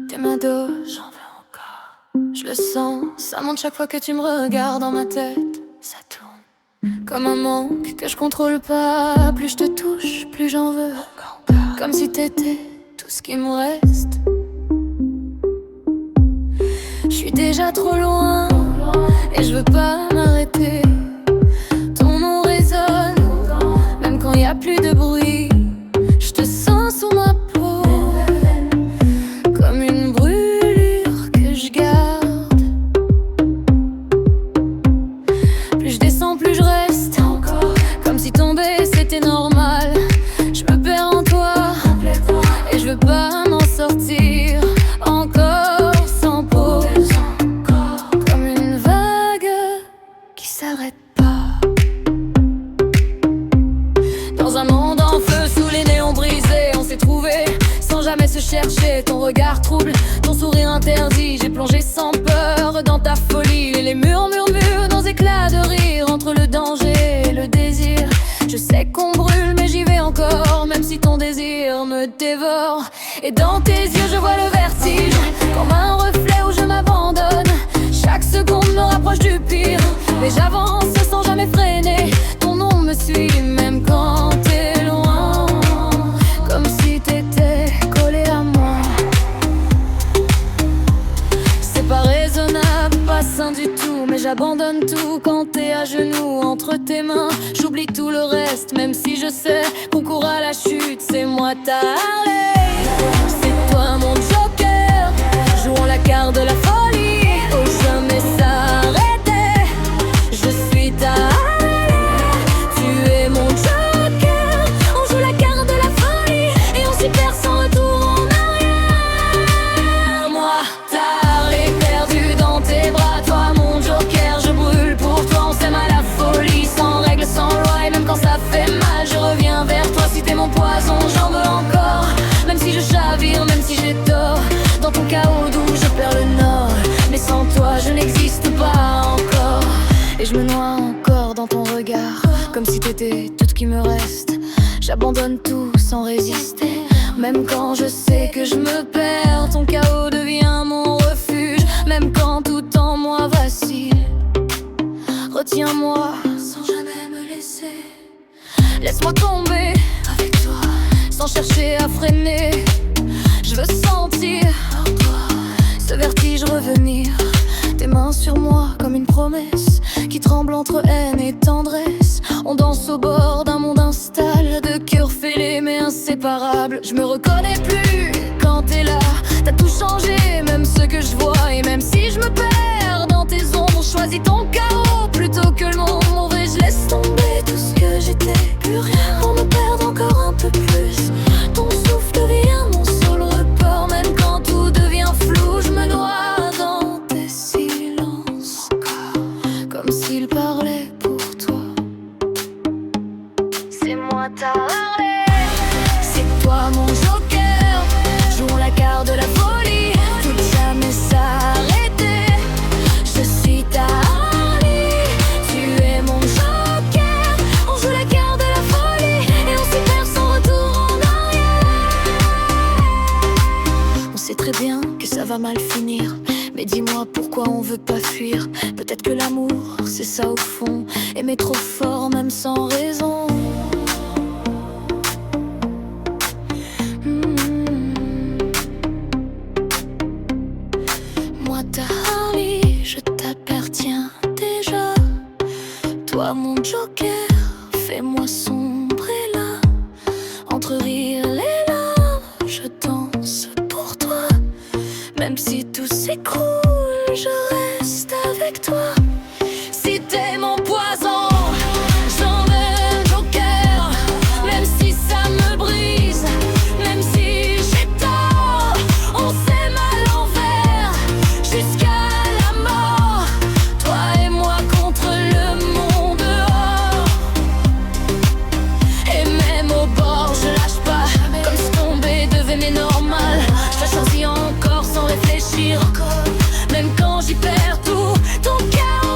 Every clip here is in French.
T'es ma dose, j'en veux encore. Je le sens, ça monte chaque fois que tu me regardes dans ma tête. Ça tourne comme un manque que je contrôle pas. Plus je te touche, plus j'en veux. Comme si t'étais tout ce qui me reste. Je suis déjà trop loin et je veux pas m'arrêter. Ton nom résonne, même quand y a plus de bruit. Je te sens sous ma peau, comme une brûlure que je garde. Plus je descends, plus je reste. Comme si tomber c'était normal. Je me perds en toi et je veux pas m'en sortir. Encore sans pause, comme une vague qui s'arrête pas. Dans un monde en feu, sous les néons brisés, on s'est trouvé sans jamais se chercher. Ton regard trouble, ton sourire interdit. J'ai plongé sans peur dans ta folie. Et les murs murmurent dans éclats de rire. Entre le danger et le désir, je sais qu'on brûle mais j'y vais encore. Même si ton désir me dévore. Et dans tes yeux je vois le vertige, comme un reflet où je m'abandonne. Chaque seconde me rapproche du pire, mais j'avance sans jamais freiner. Ton nom me suit même quand t'es loin, comme si t'étais collé à moi. C'est pas raisonnable, pas sain du tout, mais j'abandonne tout quand t'es à genoux entre tes mains. J'oublie tout le reste, même si je sais qu'on court à la chute. C'est moi ta Harley, c'est toi mon joker. Jouons la carte de la folie, au jamais s'arrêter. Je suis ta Harley, tu es mon joker. On joue la carte de la folie et on s'y perd sans retour en arrière. Moi, ta Harley perdue dans tes bras, toi mon joker. Je brûle pour toi, on s'aime à la folie, sans règles, sans loi. Et même quand ça fait mal, je reviens vers toi. Si t'es mon poison, j'en veux encore. Même si je chavire, même si j'ai tort. Dans ton chaos d'où je perds le nord. Mais sans toi, je n'existe pas encore. Et je me noie encore dans ton regard, comme si t'étais tout ce qui me reste. J'abandonne tout sans résister, même quand je sais que je me perds. Ton chaos devient mon refuge, même quand tout en moi vacille. Retiens-moi sans jamais me laisser. Laisse-moi tomber avec toi, sans chercher à freiner. Je veux sentir en toi ce vertige revenir. Tes mains sur moi comme une promesse qui tremble entre haine et tendresse. On danse au bord d'un monde instable, de cœurs fêlés mais inséparables. Je me reconnais plus quand t'es là, t'as tout changé, même ce que je vois. Et même si je me perds dans tes ombres, je choisis ton chaos plutôt que le monde mauvais. Je laisse tomber tout ce que j'étais, plus rien pour me perdre encore un peu plus. Ton souffle devient mon seul report, même quand tout devient flou. Je me noie dans tes silences, comme s'ils parlaient pour toi. C'est moi ta Harley, c'est toi mon joker. Jouons la carte de la folie, faut jamais s'arrêter. Je suis ta Harley, tu es mon joker. On joue la carte de la folie et on s'y perd sans retour en arrière. On sait très bien que ça va mal finir, mais dis-moi pourquoi on veut pas fuir. Peut-être que l'amour c'est ça au fond, aimer trop fort même sans raison. Moi ta Harley, je t'appartiens déjà. Toi mon joker, fais-moi sombrer là. Entre rire et larmes, je danse pour toi. Même si tout s'écroule, je reste avec toi. Si t'es mon poison, j'en veux un joker. Même si ça me brise, même si j'ai tort, on s'aime à l'envers jusqu'à la mort. Toi et moi contre le monde dehors. Et même au bord, je lâche pas, comme si tomber devenait normal. Je te choisis encore sans réfléchir, même quand j'y perds tout. Ton cœur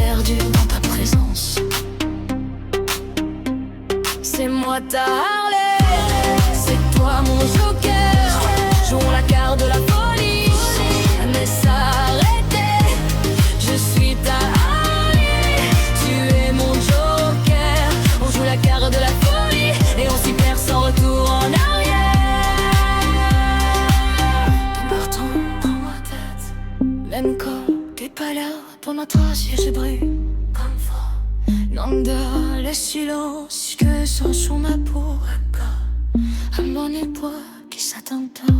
perdu dans ta présence. C'est moi ta Harley, c'est toi mon joker. Jouons la carte de la folie, mais s'arrêter. Je suis ta Harley, tu es mon joker. On joue la carte de la folie et on s'y perd sans retour en arrière. Partons dans ma tête, même quand t'es pas là. Pour notre acier je brûle comme fort. Non de le silence que sent sur ma peau. Un bon époux qui s'attend pas.